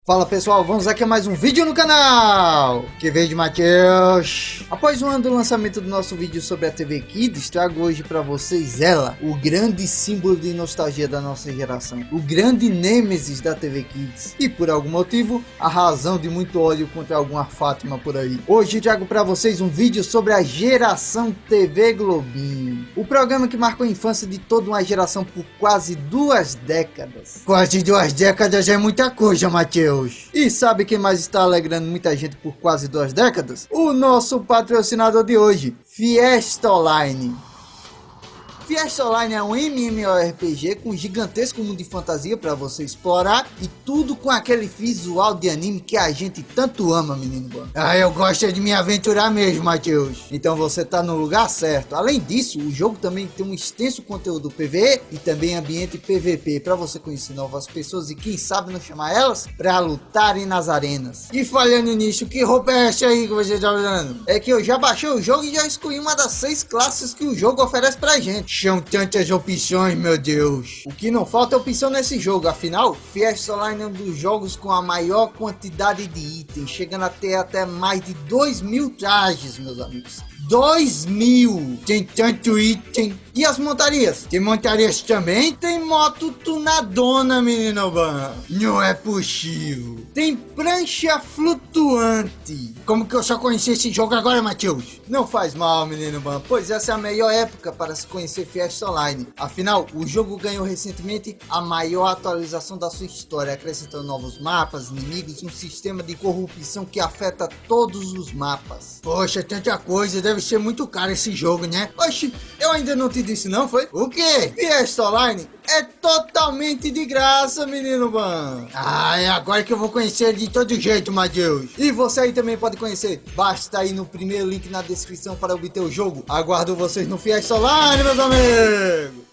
Fala pessoal, vamos aqui a mais um vídeo no canal. Que veio de Matheus. Após um ano do lançamento do nosso vídeo sobre a TV Kids, trago hoje para vocês ela, o grande símbolo de nostalgia da nossa geração, o grande nêmesis da TV Kids e por algum motivo a razão de muito ódio contra alguma Fátima por aí. Hoje trago para vocês um vídeo sobre a geração TV Globinho, o programa que marcou a infância de toda uma geração por quase 2 décadas. Quase 2 décadas é muita coisa, Matheus. E sabe quem mais está alegrando muita gente por quase 2 décadas? O nosso patrocinador de hoje, Fiesta Online. Fiesta Online é um MMORPG com um gigantesco mundo de fantasia para você explorar e tudo com aquele visual de anime que a gente tanto ama, menino bom. Ah, eu gosto de me aventurar mesmo, Matheus. Então você tá no lugar certo. Além disso, o jogo também tem um extenso conteúdo PvE e também ambiente PvP para você conhecer novas pessoas e quem sabe não chamar elas para lutarem nas arenas. E falando nisso, que roupa é essa aí que você tá usando? É que eu já baixei o jogo e já escolhi uma das 6 classes que o jogo oferece pra gente. São tantas opções, meu Deus. O que não falta é opção nesse jogo, afinal, Fiesta Online é um dos jogos com a maior quantidade de itens, chegando até mais de 2.000 trajes, meus amigos. 2.000! Tem tanto item. E as montarias? Tem montarias também? Tem moto tunadona, menino bom. Não é possível. Tem prancha flutuante. Como que eu só conheci esse jogo agora, Matheus? Não faz mal, menino bom, pois essa é a melhor época para se conhecer Fiesta Online. Afinal, o jogo ganhou recentemente a maior atualização da sua história, acrescentando novos mapas, inimigos e um sistema de corrupção que afeta todos os mapas. Poxa, tanta coisa, deve ser muito caro esse jogo, né? Oxi, eu ainda não te disse não, foi? O quê? Fiesta Online é totalmente de graça, menino bom. Ah, é agora que eu vou conhecer de todo jeito, Matheus. E você aí também pode conhecer. Basta ir no primeiro link na descrição para obter o jogo. Aguardo vocês no Fiesta Online, meus amigos.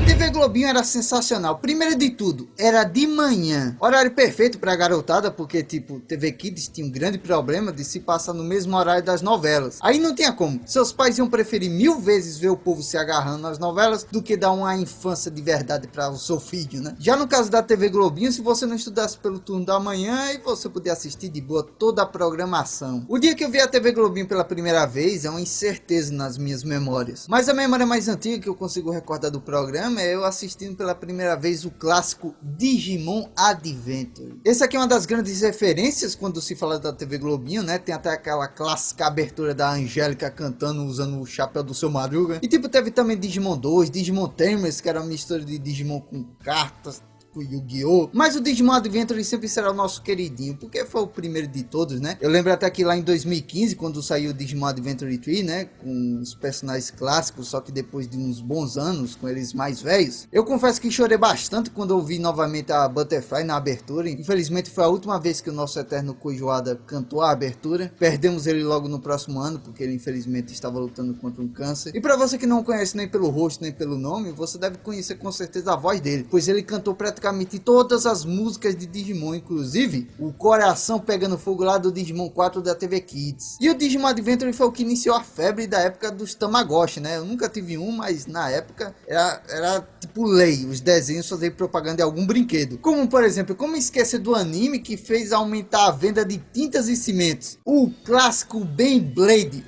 TV Globinho era sensacional. Primeiro de tudo, era de manhã. Horário perfeito pra garotada, porque tipo, TV Kids tinha um grande problema de se passar no mesmo horário das novelas. Aí não tinha como. Seus pais iam preferir 1000 vezes ver o povo se agarrando nas novelas do que dar uma infância de verdade para o seu filho, né? Já no caso da TV Globinho, se você não estudasse pelo turno da manhã, aí você podia assistir de boa toda a programação. O dia que eu vi a TV Globinho pela primeira vez é uma incerteza nas minhas memórias. Mas a memória mais antiga que eu consigo recordar do programa é eu assistindo pela primeira vez o clássico Digimon Adventure. Esse aqui é uma das grandes referências quando se fala da TV Globinho, né? Tem até aquela clássica abertura da Angélica cantando usando o chapéu do seu Madruga. E tipo, teve também Digimon 2, Digimon Tamers, que era uma mistura de Digimon com cartas, Yu-Gi-Oh! Mas o Digimon Adventure sempre será o nosso queridinho, porque foi o primeiro de todos, né? Eu lembro até que lá em 2015, quando saiu o Digimon Adventure 3, né? Com os personagens clássicos, só que depois de uns bons anos, com eles mais velhos. Eu confesso que chorei bastante quando ouvi novamente a Butterfly na abertura. Infelizmente foi a última vez que o nosso eterno Koijoada cantou a abertura. Perdemos ele logo no próximo ano, porque ele infelizmente estava lutando contra um câncer. E para você que não conhece nem pelo rosto, nem pelo nome, você deve conhecer com certeza a voz dele, pois ele cantou praticamente todas as músicas de Digimon, inclusive o Coração Pegando Fogo lá do Digimon 4 da TV Kids. E o Digimon Adventure foi o que iniciou a febre da época dos Tamagotchi, né? Eu nunca tive um, mas na época era tipo lei, os desenhos fazer propaganda de algum brinquedo. Como por exemplo, como esquecer do anime que fez aumentar a venda de tintas e cimentos? O clássico Beyblade.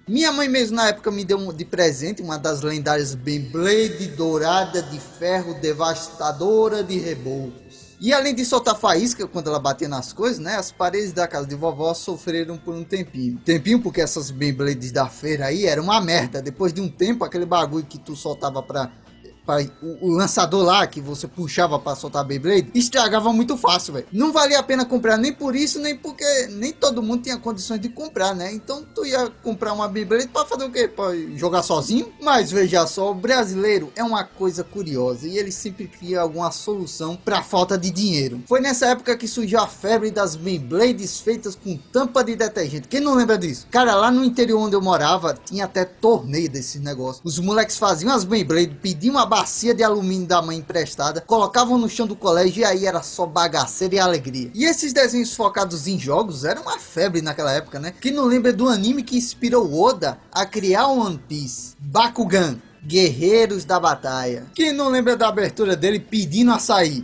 Minha mãe mesmo na época me deu de presente uma das lendárias Beyblade dourada de ferro devastadora de reboltos. E além de soltar faísca quando ela batia nas coisas, né? As paredes da casa de vovó sofreram por um tempinho. Tempinho porque essas Beyblades da feira aí eram uma merda. Depois de um tempo, aquele bagulho que tu soltava pra o lançador lá que você puxava para soltar a Beyblade estragava muito fácil, velho. Não valia a pena comprar nem por isso, nem porque nem todo mundo tinha condições de comprar, né? Então tu ia comprar uma Beyblade para fazer o quê? Para jogar sozinho? Mas veja só, o brasileiro é uma coisa curiosa e ele sempre cria alguma solução para falta de dinheiro. Foi nessa época que surgiu a febre das Beyblades feitas com tampa de detergente. Quem não lembra disso? Cara, lá no interior onde eu morava tinha até torneio desses negócios. Os moleques faziam as Beyblades, pediam uma bacia de alumínio da mãe emprestada, colocavam no chão do colégio e aí era só bagaceira e alegria. E esses desenhos focados em jogos eram uma febre naquela época, né? Quem não lembra do anime que inspirou Oda a criar One Piece? Bakugan. Guerreiros da Batalha. Quem não lembra da abertura dele pedindo açaí?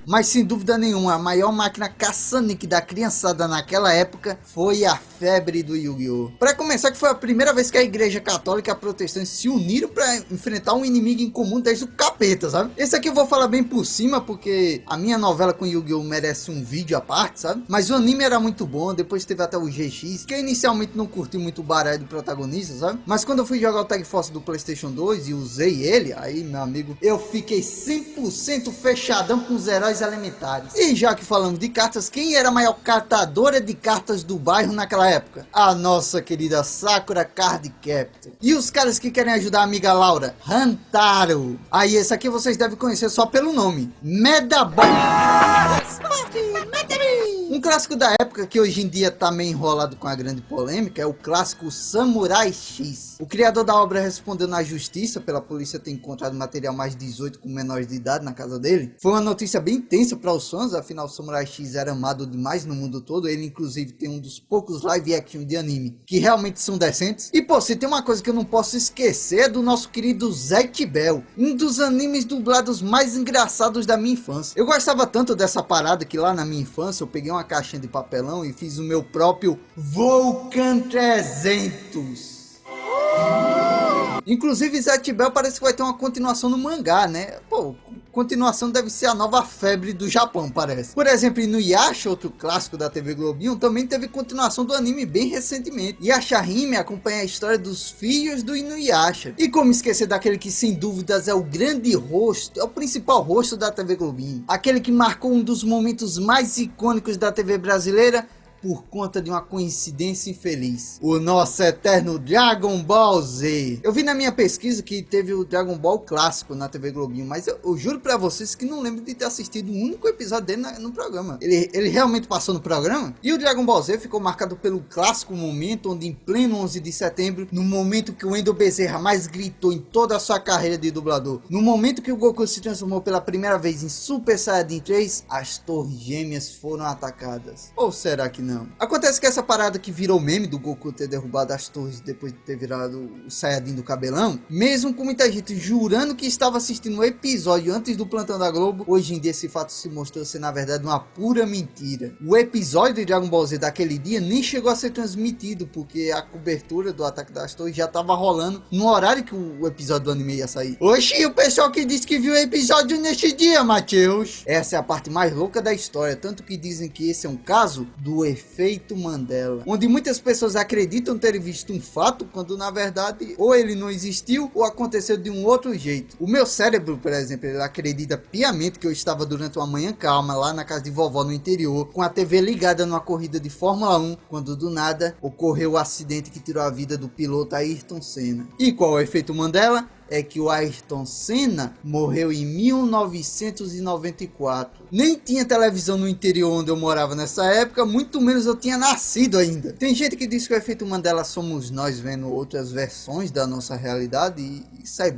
Mas sem dúvida nenhuma, a maior máquina caça-nique da criançada naquela época foi a febre do Yu-Gi-Oh! Para começar, que foi a primeira vez que a igreja católica e a protestante se uniram para enfrentar um inimigo em comum desde o capeta, sabe? Esse aqui eu vou falar bem por cima, porque a minha novela com Yu-Gi-Oh! Merece um vídeo à parte, sabe? Mas o anime era muito bom, depois teve até o GX, que eu inicialmente não curti muito o baralho do protagonista, sabe? Mas quando eu fui jogar o Tag Force do PlayStation 2 e usei ele, aí, meu amigo, eu fiquei 100% fechadão com os heróis elementares. E já que falamos de cartas, quem era a maior catadora de cartas do bairro naquela época? A nossa querida Sakura Card Captor. E os caras que querem ajudar a amiga Laura? Hantaro. Aí esse aqui vocês devem conhecer só pelo nome. Medaball. Um clássico da época que hoje em dia tá meio enrolado com a grande polêmica é o clássico Samurai X. O criador da obra respondeu na justiça pela polícia ter encontrado material mais 18 com menores de idade na casa dele. Foi uma notícia bem tensa para os fãs, afinal o Samurai X era amado demais no mundo todo. Ele inclusive tem um dos poucos live action de anime que realmente são decentes. E pô, se tem uma coisa que eu não posso esquecer é do nosso querido Zatch Bell, um dos animes dublados mais engraçados da minha infância. Eu gostava tanto dessa parada que lá na minha infância eu peguei uma caixinha de papelão e fiz o meu próprio Vulcan 300. Inclusive Zatch Bell parece que vai ter uma continuação no mangá, né? Pô, continuação deve ser a nova febre do Japão, parece. Por exemplo, Inuyasha, outro clássico da TV Globinho, também teve continuação do anime bem recentemente. Yasha Hime acompanha a história dos filhos do Inuyasha. E como esquecer daquele que sem dúvidas é o grande rosto, é o principal rosto da TV Globinho. Aquele que marcou um dos momentos mais icônicos da TV brasileira, por conta de uma coincidência infeliz. O nosso eterno Dragon Ball Z. Eu vi na minha pesquisa que teve o Dragon Ball clássico na TV Globinho, mas eu juro pra vocês que não lembro de ter assistido um único episódio dele no programa. Ele realmente passou no programa? E o Dragon Ball Z ficou marcado pelo clássico momento onde em pleno 11 de setembro, no momento que o Wendel Bezerra mais gritou em toda a sua carreira de dublador, no momento que o Goku se transformou pela primeira vez em Super Saiyajin 3, as Torres Gêmeas foram atacadas. Ou será que não? Acontece que essa parada que virou meme do Goku ter derrubado as torres depois de ter virado o Saiyajin do cabelão, mesmo com muita gente jurando que estava assistindo o episódio antes do plantão da Globo, hoje em dia esse fato se mostrou ser na verdade uma pura mentira. O episódio de Dragon Ball Z daquele dia nem chegou a ser transmitido, porque a cobertura do Ataque das Torres já estava rolando no horário que o episódio do anime ia sair. Oxi, o pessoal que disse que viu o episódio neste dia, Matheus. Essa é a parte mais louca da história, tanto que dizem que esse é um caso do efeito Mandela, onde muitas pessoas acreditam ter visto um fato quando na verdade ou ele não existiu ou aconteceu de um outro jeito. O meu cérebro, por exemplo, ele acredita piamente que eu estava durante uma manhã calma lá na casa de vovó no interior, com a TV ligada numa corrida de Fórmula 1, quando do nada ocorreu o acidente que tirou a vida do piloto Ayrton Senna. E qual é o efeito Mandela? É que o Ayrton Senna morreu em 1994. Nem tinha televisão no interior onde eu morava nessa época, muito menos eu tinha nascido ainda. Tem gente que diz que o efeito Mandela somos nós vendo outras versões da nossa realidade, e isso é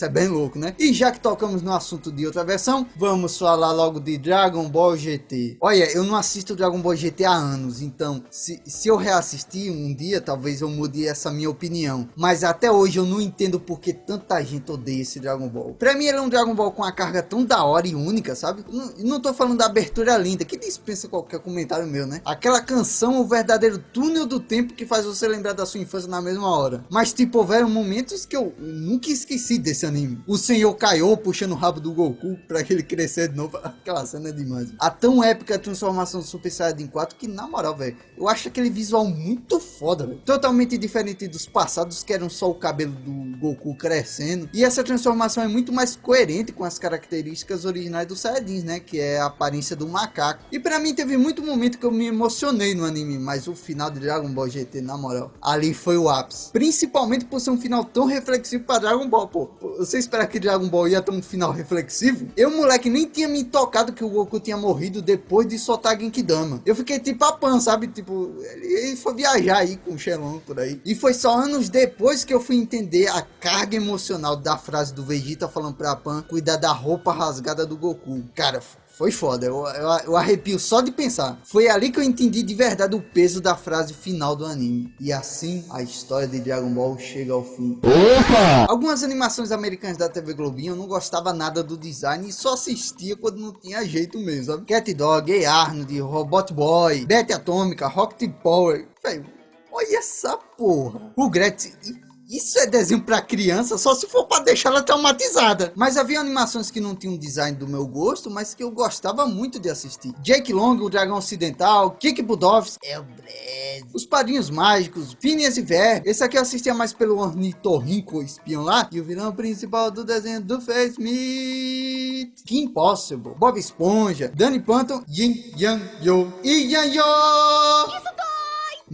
bem louco, né? E já que tocamos no assunto de outra versão, vamos falar logo de Dragon Ball GT. Olha, eu não assisto Dragon Ball GT há anos, então se eu reassistir um dia, talvez eu mude essa minha opinião. Mas até hoje eu não entendo por que tanta gente odeia esse Dragon Ball. Pra mim ele é um Dragon Ball com uma carga tão da hora e única, sabe? Não tô falando da abertura linda, que dispensa qualquer comentário meu, né? Aquela canção, o verdadeiro túnel do tempo que faz você lembrar da sua infância na mesma hora. Mas tipo, houveram momentos que eu nunca esqueci desse anime. O Senhor Kaiô puxando o rabo do Goku pra ele crescer de novo. Aquela cena é demais. A tão épica transformação do Super Saiyajin 4 que, na moral, velho, eu acho aquele visual muito foda, velho. Totalmente diferente dos passados, que eram só o cabelo do Goku crescendo. E essa transformação é muito mais coerente com as características originais dos Saiyajins, né? Que é a aparência do macaco. E pra mim teve muito momento que eu me emocionei no anime, mas o final de Dragon Ball GT, na moral, ali foi o ápice. Principalmente por ser um final tão reflexivo pra Dragon Ball, pô. Você espera que Dragon Ball ia ter um final reflexivo? Eu, moleque, nem tinha me tocado que o Goku tinha morrido depois de soltar Genkidama. Eu fiquei tipo a Pan, sabe? Tipo, ele foi viajar aí com o Shenlong por aí. E foi só anos depois que eu fui entender a carga emocional da frase do Vegeta falando pra Pan cuidar da roupa rasgada do Goku. Cara, foi foda, eu arrepio só de pensar. Foi ali que eu entendi de verdade o peso da frase final do anime. E assim, a história de Dragon Ball chega ao fim. Opa! Algumas animações americanas da TV Globinho eu não gostava nada do design e só assistia quando não tinha jeito mesmo, sabe? Cat Dog, Hey Arnold, Robot Boy, Betty Atômica, Rocket Power. Véio, olha essa porra. O Gretz... Isso é desenho pra criança, só se for pra deixar ela traumatizada. Mas havia animações que não tinham design do meu gosto, mas que eu gostava muito de assistir. Jake Long, o Dragão Ocidental, Kik Budovs, Os Padrinhos Mágicos, Phineas e Ferb. Esse aqui eu assistia mais pelo ornitorrinco espião lá. E o vilão principal do desenho do Face Meat, Kim Possible, Bob Esponja, Danny Phantom, Yin Yang Yo e Yan Yo.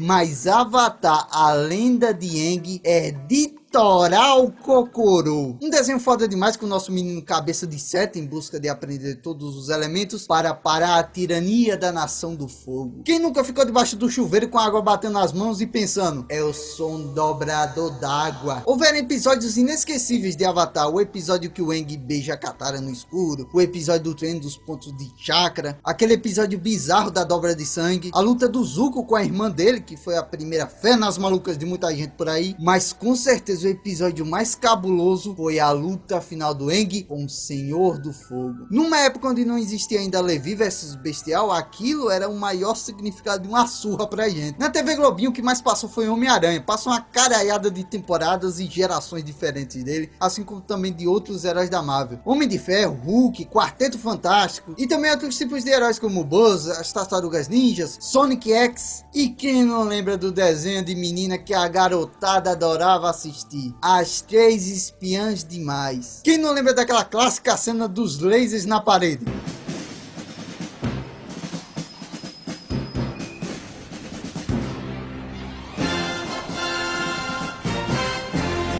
Mas Avatar, a lenda de Aang, é de torar o Kokoro. Um desenho foda demais com o nosso menino cabeça de seta em busca de aprender todos os elementos para parar a tirania da nação do fogo. Quem nunca ficou debaixo do chuveiro com a água batendo nas mãos e pensando, eu sou um dobrador d'água? Houveram episódios inesquecíveis de Avatar, o episódio que o Aang beija a Katara no escuro, o episódio do treino dos pontos de chakra, aquele episódio bizarro da dobra de sangue, a luta do Zuko com a irmã dele, que foi a primeira fé nas malucas de muita gente por aí, mas com certeza o episódio mais cabuloso foi a luta final do Aang com o Senhor do Fogo. Numa época onde não existia ainda Levi versus Bestial, aquilo era o maior significado de uma surra pra gente. Na TV Globinho o que mais passou foi Homem-Aranha, passou uma caralhada de temporadas e gerações diferentes dele, assim como também de outros heróis da Marvel. Homem de Ferro, Hulk, Quarteto Fantástico e também outros tipos de heróis como Buzz, as Tartarugas Ninjas, Sonic X e quem não lembra do desenho de menina que a garotada adorava assistir? As Três Espiãs Demais. Quem não lembra daquela clássica cena dos lasers na parede?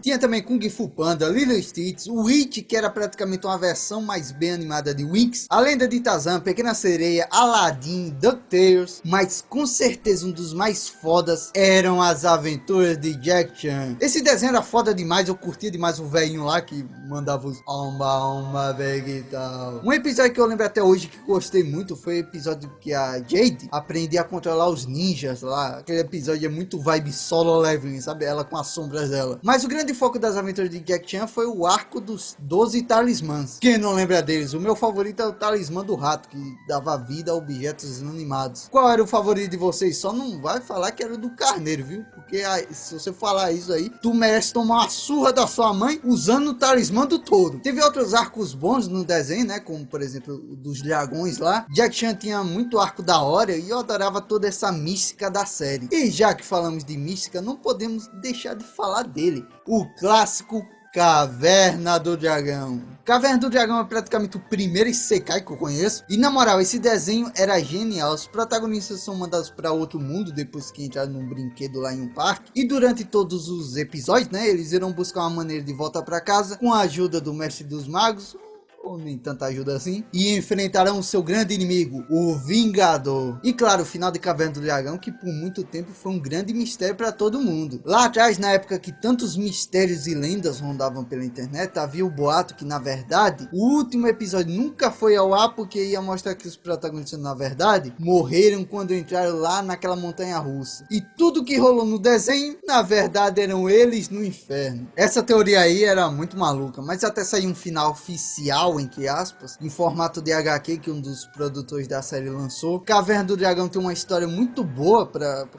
Tinha também Kung Fu Panda, Lilo e Stitch, o It, que era praticamente uma versão mais bem animada de Winx, A Lenda de Tarzan, Pequena Sereia, Aladdin, DuckTales, mas com certeza um dos mais fodas eram as aventuras de Jack Chan. Esse desenho era foda demais, eu curtia demais o velhinho lá que mandava os Omba Bag e tal. Um episódio que eu lembro até hoje que gostei muito foi o episódio que a Jade aprendia a controlar os ninjas lá. Aquele episódio é muito vibe Solo Leveling, sabe? Ela com as sombras dela. Mas o grande foco das aventuras de Jack Chan foi o arco dos 12 talismãs. Quem não lembra deles? O meu favorito é o talismã do rato, que dava vida a objetos inanimados. Qual era o favorito de vocês? Só não vai falar que era o do carneiro, viu? Porque se você falar isso aí, tu merece tomar uma surra da sua mãe usando o talismã do touro. Teve outros arcos bons no desenho, né? Como, por exemplo, o dos dragões lá. Jack Chan tinha muito arco da hora e eu adorava toda essa mística da série. E já que falamos de mística, não podemos deixar de falar dele. O clássico Caverna do Dragão. Caverna do Dragão é praticamente o primeiro Isekai que eu conheço. E na moral, esse desenho era genial. Os protagonistas são mandados para outro mundo depois que entraram num brinquedo lá em um parque. E durante todos os episódios, né, eles irão buscar uma maneira de voltar para casa com a ajuda do Mestre dos Magos, ou nem tanta ajuda assim, e enfrentarão o seu grande inimigo, o Vingador. E claro, o final de Caverna do Dragão, que por muito tempo foi um grande mistério para todo mundo. Lá atrás, na época que tantos mistérios e lendas rondavam pela internet, havia o boato que, na verdade, o último episódio nunca foi ao ar porque ia mostrar que os protagonistas, na verdade, morreram quando entraram lá naquela montanha russa. E tudo que rolou no desenho, na verdade, eram eles no inferno. Essa teoria aí era muito maluca, mas até sair um final oficial, entre aspas, em formato de HQ que um dos produtores da série lançou. Caverna do Dragão tem uma história muito boa pra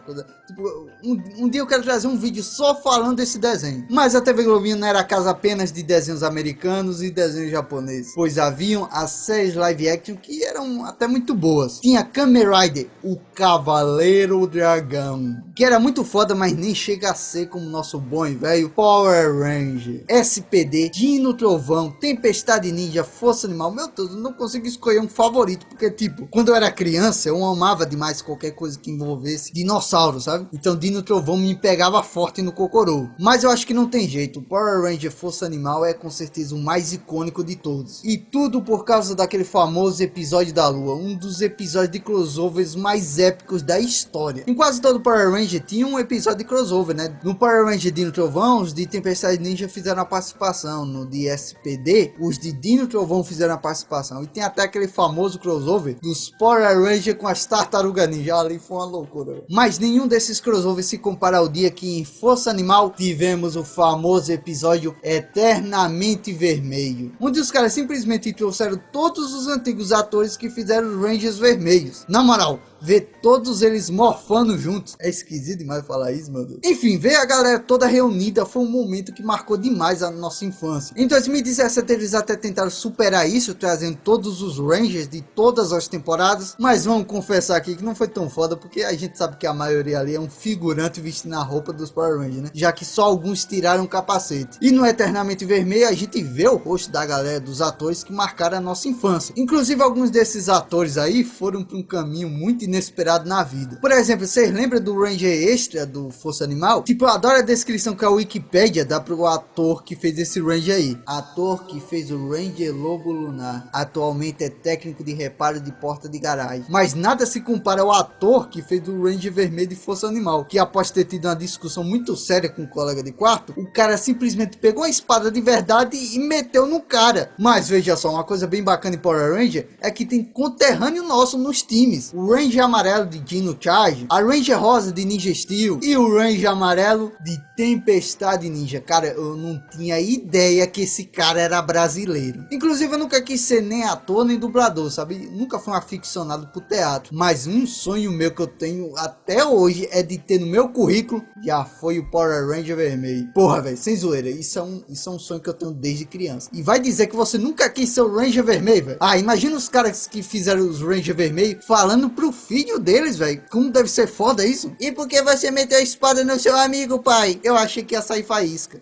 tipo, um dia eu quero trazer um vídeo só falando desse desenho. Mas a TV Globinho não era casa apenas de desenhos americanos e desenhos japoneses, pois haviam as séries live action que eram até muito boas. Tinha Kamen Rider, o Cavaleiro Dragão, que era muito foda, mas nem chega a ser como nosso bom e velho Power Ranger, SPD, Dino Trovão, Tempestade Ninja, Força Animal. Meu Deus, eu não consigo escolher um favorito, porque tipo, quando eu era criança eu amava demais qualquer coisa que envolvesse dinossauro, sabe? Então Dino Trovão me pegava forte no cocorô. Mas eu acho que não tem jeito, o Power Ranger Força Animal é com certeza o mais icônico de todos. E tudo por causa daquele famoso episódio da Lua, um dos episódios de crossovers mais épicos da história. Em quase todo Power Ranger tinha um episódio de crossover, né? No Power Ranger Dino Trovão, os de Tempestade Ninja fizeram a participação. No de SPD, os de Dino Trovão fizeram a participação. E tem até aquele famoso crossover dos Power Rangers com as Tartarugas Ninja. Ali foi uma loucura. Mas nenhum desses crossovers se compara ao dia que em Força Animal tivemos o famoso episódio Eternamente Vermelho, onde os caras simplesmente trouxeram todos os antigos atores que fizeram os Rangers vermelhos. Na moral, ver todos eles morfando juntos é esquisito demais falar isso, meu Deus. Enfim, ver a galera toda reunida foi um momento que marcou demais a nossa infância. Em 2017 eles até tentaram superar isso, trazendo todos os Rangers de todas as temporadas, mas vamos confessar aqui que não foi tão foda, porque a gente sabe que a maioria ali é um figurante vestindo a roupa dos Power Rangers, né? Já que só alguns tiraram o capacete. E no Eternamente Vermelho a gente vê o rosto da galera dos atores que marcaram a nossa infância. Inclusive alguns desses atores aí foram para um caminho muito inesperado na vida. Por exemplo, vocês lembram do Ranger Extra do Força Animal? Tipo, eu adoro a descrição que a Wikipedia dá pro ator que fez esse Ranger aí. Ator que fez o Ranger Lobo Lunar. Atualmente é técnico de reparo de porta de garagem. Mas nada se compara ao ator que fez o Ranger Vermelho de Força Animal, que após ter tido uma discussão muito séria com um colega de quarto, o cara simplesmente pegou uma espada de verdade e meteu no cara. Mas veja só, uma coisa bem bacana em Power Ranger é que tem conterrâneo nosso nos times. O Ranger Amarelo de Dino Charge, a Ranger Rosa de Ninja Steel e o Ranger Amarelo de Tempestade Ninja. Cara, eu não tinha ideia que esse cara era brasileiro. Inclusive eu nunca quis ser nem ator nem dublador, sabe? Nunca fui um aficionado por teatro. Mas um sonho meu que eu tenho até hoje é de ter no meu currículo, já foi o Power Ranger Vermelho. Porra, velho, sem zoeira, isso é um sonho que eu tenho desde criança. E vai dizer que você nunca quis ser o Ranger Vermelho, velho? Ah, imagina os caras que fizeram os Ranger Vermelho falando pro filho deles, velho. Como deve ser foda isso? E por que você meteu a espada no seu amigo, pai? Eu achei que ia sair faísca.